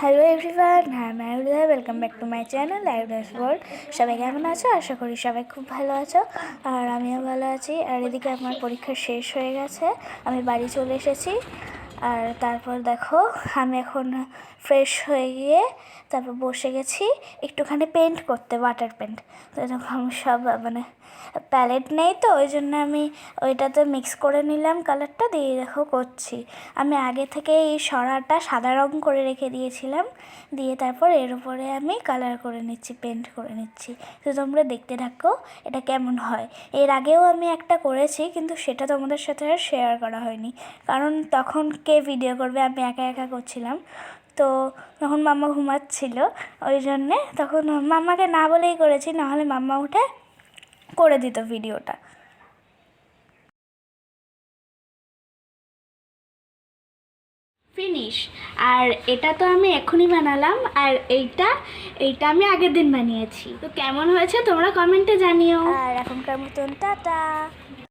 Hello everyone, হ্যাঁ মাইরুদা, welcome back to my channel lives world. সবাই কেমন আছো? আশা করি সবাই খুব ভালো আছো, আর আমিও ভালো আছি। আর এদিকে আমার পরীক্ষা শেষ হয়ে গেছে, আমি বাড়ি চলে এসেছি। আর তারপর দেখো, আমি এখন ফ্রেশ হয়ে গিয়ে তারপর বসে গেছি একটুখানি পেন্ট করতে, ওয়াটার পেন্ট। তো এরকম সব মানে প্যালেট নেই, তো ওই জন্য আমি ওইটাতে মিক্স করে নিলাম কালারটা দিয়ে, দেখো করছি। আমি আগে থেকে এই সরাটা সাদা রং করে রেখে দিয়েছিলাম, দিয়ে তারপর এর উপরে আমি কালার করে নিচ্ছি, পেন্ট করে নিচ্ছি। তো তোমরা দেখতে থাকো এটা কেমন হয়। এর আগেও আমি একটা করেছি, কিন্তু সেটা তোমাদের সাথে আর শেয়ার করা হয়নি, কারণ তখন কে ভিডিও করবে, আমি একা একা করছিলাম। তো তখন মাম্মা ঘুমাচ্ছিল, ওই জন্যে তখন মাম্মাকে না বলেই করেছি, নাহলে মাম্মা উঠে করে দিত ভিডিওটা। ফিনিশ। আর এটা তো আমি এখনই বানালাম, আর এইটা আমি আগের দিন বানিয়েছি। তো কেমন হয়েছে তোমরা কমেন্টে জানিও। আর এখনকার মতন টাটা।